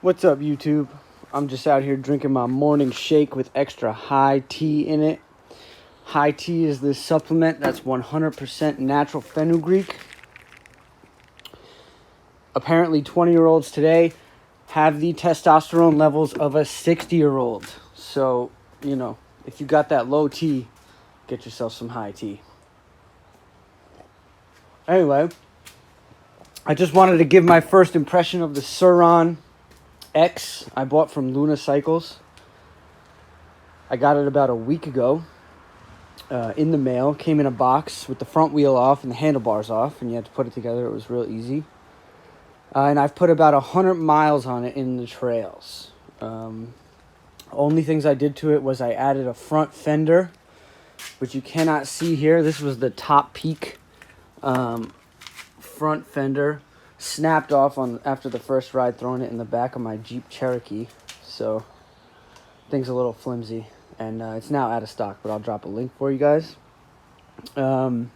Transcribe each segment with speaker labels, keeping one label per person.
Speaker 1: What's up, YouTube? I'm just out here drinking my morning shake with extra high tea in it. High tea is this supplement that's 100% natural fenugreek. Apparently 20-year-olds today have the testosterone levels of a 60-year-old. So, you know, if you got that low T, get yourself some high tea. Anyway, I just wanted to give my first impression of the Surron X I bought from Luna Cycles. I got it about a week ago in the mail. Came in a box with the front wheel off and the handlebars off, and you had to put it together. It was real easy. And I've put about 100 miles on it in the trails. Only things I did to it was I added a front fender, which you cannot see here. This was the top peak front fender. Snapped off after the first ride, throwing it in the back of my Jeep Cherokee. So thing's a little flimsy, and it's now out of stock, but I'll drop a link for you guys. Yeah,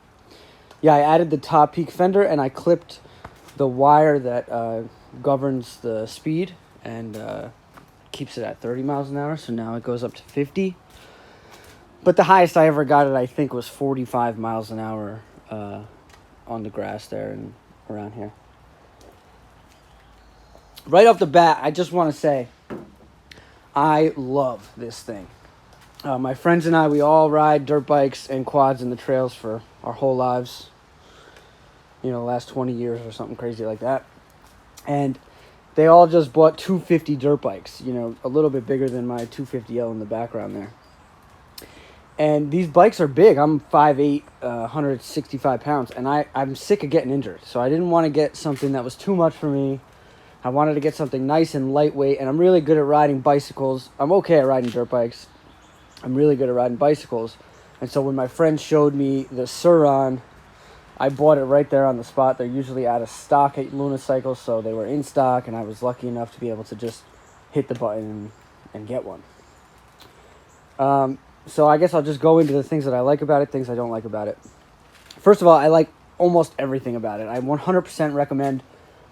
Speaker 1: I added the top peak fender, and I clipped the wire that governs the speed and keeps it at 30 miles an hour. So now it goes up to 50. But the highest I ever got it, I think, was 45 miles an hour on the grass there and around here. Right off the bat, I just want to say, I love this thing. My friends and I, we all ride dirt bikes and quads in the trails for our whole lives. You know, the last 20 years or something crazy like that. And they all just bought 250 dirt bikes, you know, a little bit bigger than my 250L in the background there. And these bikes are big. I'm 5'8", 165 pounds, and I'm sick of getting injured. So I didn't want to get something that was too much for me. I wanted to get something nice and lightweight, and I'm really good at riding bicycles. I'm okay at riding dirt bikes. I'm really good at riding bicycles. And so when my friend showed me the Surron, I bought it right there on the spot. They're usually out of stock at Luna Cycles, so they were in stock, and I was lucky enough to be able to just hit the button and get one. So I guess I'll just go into the things that I like about it, things I don't like about it. First of all, I like almost everything about it. I 100% recommend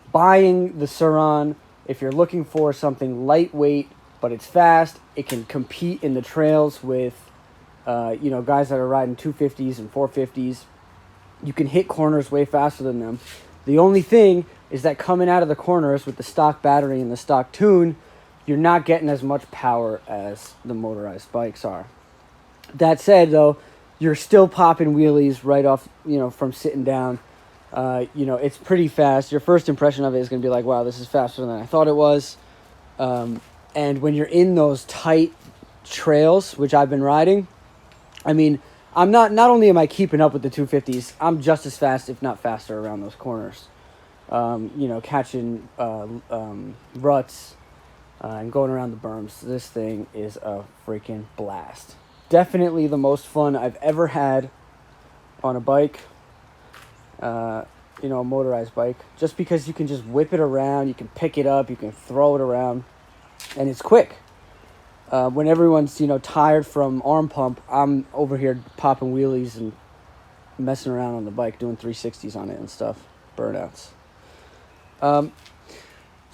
Speaker 1: buying the Surron if you're looking for something lightweight, but it's fast. It can compete in the trails with, guys that are riding 250s and 450s. You can hit corners way faster than them. The only thing is that coming out of the corners with the stock battery and the stock tune, you're not getting as much power as the motorized bikes are. That said, though, you're still popping wheelies right off, from sitting down. It's pretty fast. Your first impression of it is going to be like, wow, this is faster than I thought it was. And when you're in those tight trails, which I've been riding, I mean, not only am I keeping up with the 250s, I'm just as fast, if not faster, around those corners. Catching ruts and going around the berms. This thing is a freaking blast. Definitely the most fun I've ever had on a bike. A motorized bike, just because you can just whip it around, you can pick it up, you can throw it around, and it's quick. When everyone's, tired from arm pump, I'm over here popping wheelies and messing around on the bike, doing 360s on it and stuff, burnouts. So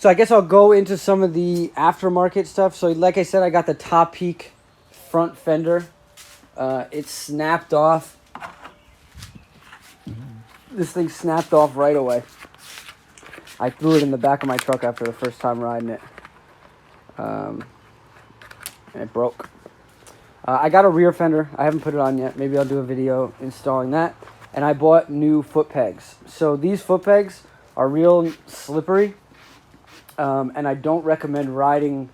Speaker 1: I guess I'll go into some of the aftermarket stuff. So like I said, I got the top peak front fender. It snapped off. This thing snapped off right away. I threw it in the back of my truck after the first time riding it. And it broke. I got a rear fender. I haven't put it on yet. Maybe I'll do a video installing that. And I bought new foot pegs. So these foot pegs are real slippery. And I don't recommend riding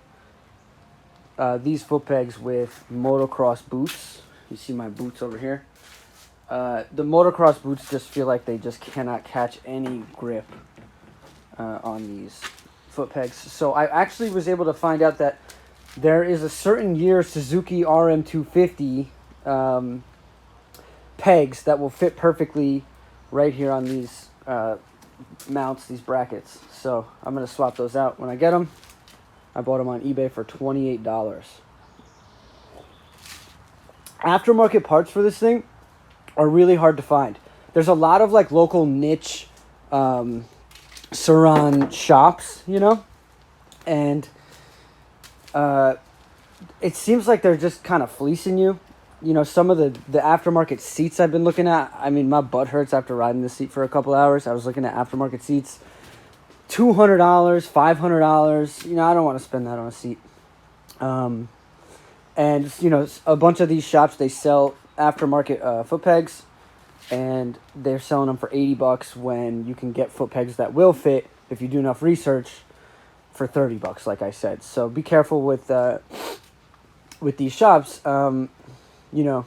Speaker 1: these foot pegs with motocross boots. You see my boots over here. The motocross boots just feel like they just cannot catch any grip on these foot pegs. So I actually was able to find out that there is a certain year Suzuki RM250 pegs that will fit perfectly right here on these mounts, these brackets. So I'm going to swap those out when I get them. I bought them on eBay for $28. Aftermarket parts for this thing are really hard to find. There's a lot of local niche Surron shops, And it seems like they're just kind of fleecing you. You know, some of the aftermarket seats I've been looking at, I mean, my butt hurts after riding this seat for a couple hours. I was looking at aftermarket seats, $200, $500. You know, I don't want to spend that on a seat. And, you know, a bunch of these shops, they sell aftermarket foot pegs, and they're selling them for $80 when you can get foot pegs that will fit if you do enough research for $30, like I said. So be careful with these shops. You know,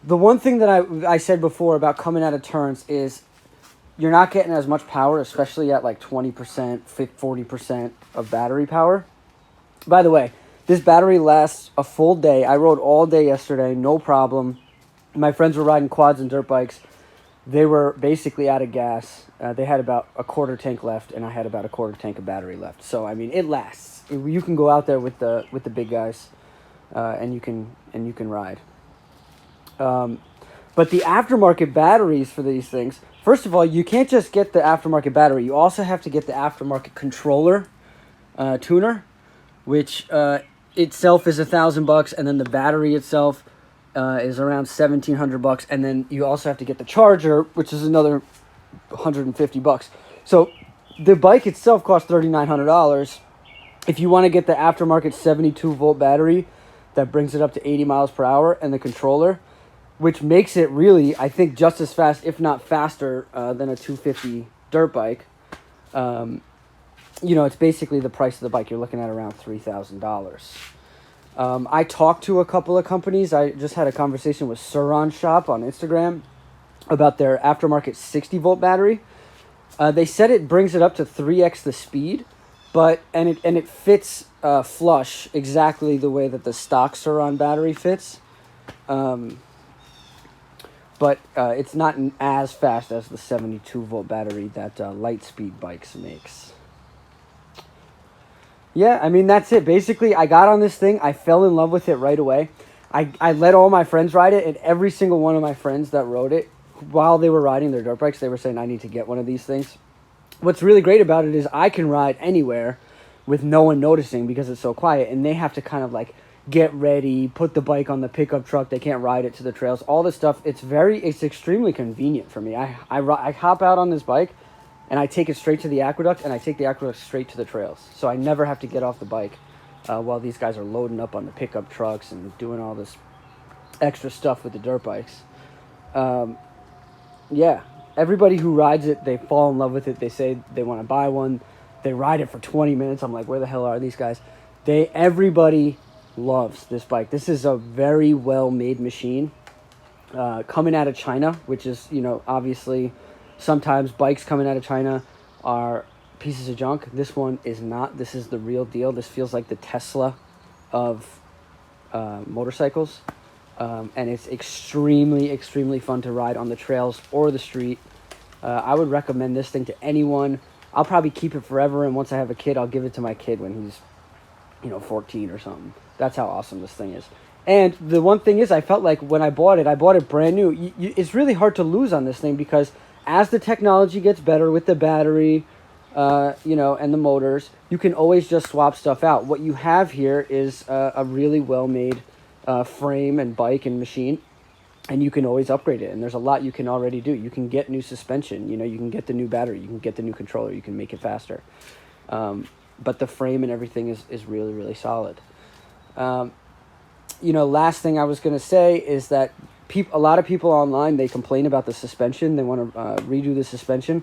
Speaker 1: the one thing that I said before about coming out of turns is you're not getting as much power, especially at like 20%, 40% of battery power. By the way, this battery lasts a full day. I rode all day yesterday, no problem. My friends were riding quads and dirt bikes. They were basically out of gas. They had about a quarter tank left, and I had about a quarter tank of battery left. So I mean, it lasts. You can go out there with the big guys, and you can ride. But the aftermarket batteries for these things, first of all, you can't just get the aftermarket battery. You also have to get the aftermarket controller tuner, which itself is $1,000, and then the battery itself is around $1,700, and then you also have to get the charger, which is another $150. So the bike itself costs $3,900. If you want to get the aftermarket 72-volt battery that brings it up to 80 miles per hour, and the controller, which makes it really, I think, just as fast, if not faster, than a 250 dirt bike. You know, it's basically the price of the bike. You're looking at around $3,000. I talked to a couple of companies. I just had a conversation with surronshop on Instagram about their aftermarket 60-volt battery. They said it brings it up to 3x the speed, but it fits flush exactly the way that the stock Surron battery fits. But it's not as fast as the 72-volt battery that Lightspeedebikes makes. Yeah, I mean, that's it. Basically, I got on this thing. I fell in love with it right away. I let all my friends ride it, and every single one of my friends that rode it, while they were riding their dirt bikes, they were saying, I need to get one of these things. What's really great about it is I can ride anywhere with no one noticing because it's so quiet, and they have to kind of like get ready, put the bike on the pickup truck. They can't ride it to the trails. All this stuff, it's extremely convenient for me. I hop out on this bike, and I take it straight to the aqueduct, and I take the aqueduct straight to the trails. So I never have to get off the bike while these guys are loading up on the pickup trucks and doing all this extra stuff with the dirt bikes. Yeah, everybody who rides it, they fall in love with it. They say they want to buy one. They ride it for 20 minutes. I'm like, where the hell are these guys? Everybody loves this bike. This is a very well-made machine coming out of China, which is, you know, obviously sometimes bikes coming out of China are pieces of junk. This one is not. This is the real deal. This feels like the Tesla of motorcycles. And it's extremely, extremely fun to ride on the trails or the street. I would recommend this thing to anyone. I'll probably keep it forever, and once I have a kid, I'll give it to my kid when he's, 14 or something. That's how awesome this thing is. And the one thing is, I felt like when I bought it brand new. It's really hard to lose on this thing because as the technology gets better with the battery, and the motors, you can always just swap stuff out. What you have here is a really well-made frame and bike and machine, and you can always upgrade it. And there's a lot you can already do. You can get new suspension. You can get the new battery. You can get the new controller. You can make it faster. But the frame and everything is really, really solid. Last thing I was going to say is that a lot of people online, they complain about the suspension. They want to redo the suspension.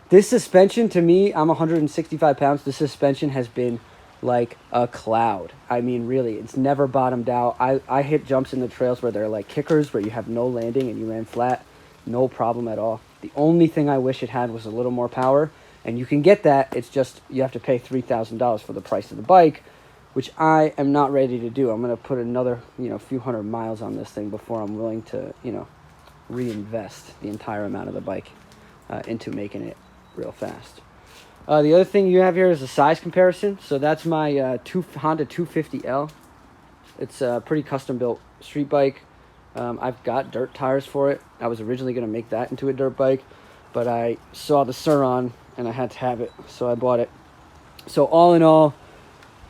Speaker 1: This suspension, to me, I'm 165 pounds. The suspension has been like a cloud. I mean, really, it's never bottomed out. I hit jumps in the trails where they're like kickers, where you have no landing and you land flat. No problem at all. The only thing I wish it had was a little more power. And you can get that. It's just you have to pay $3,000 for the price of the bike, which I am not ready to do. I'm going to put another, few hundred miles on this thing before I'm willing to, reinvest the entire amount of the bike into making it real fast. The other thing you have here is a size comparison. So that's my Honda 250L. It's a pretty custom-built street bike. I've got dirt tires for it. I was originally going to make that into a dirt bike, but I saw the Surron, and I had to have it, so I bought it. So all in all,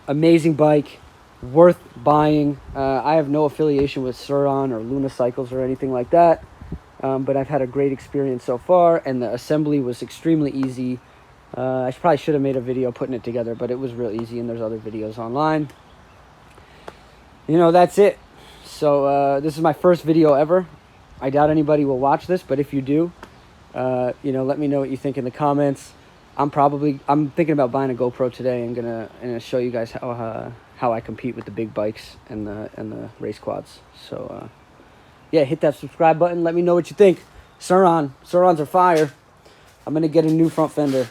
Speaker 1: Amazing bike, worth buying. I have no affiliation with Surron or Luna Cycles or anything like that, but I've had a great experience so far, and the assembly was extremely easy. I probably should have made a video putting it together, but it was real easy, and there's other videos online. You know, that's it. So this is my first video ever. I doubt anybody will watch this, but if you do, you know, let me know what you think in the comments. I'm thinking about buying a GoPro today. I'm gonna show you guys how I compete with the big bikes and the race quads. So yeah, hit that subscribe button. Let me know what you think. Surrons are fire. I'm gonna get a new front fender.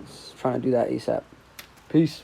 Speaker 1: Just trying to do that ASAP. Peace.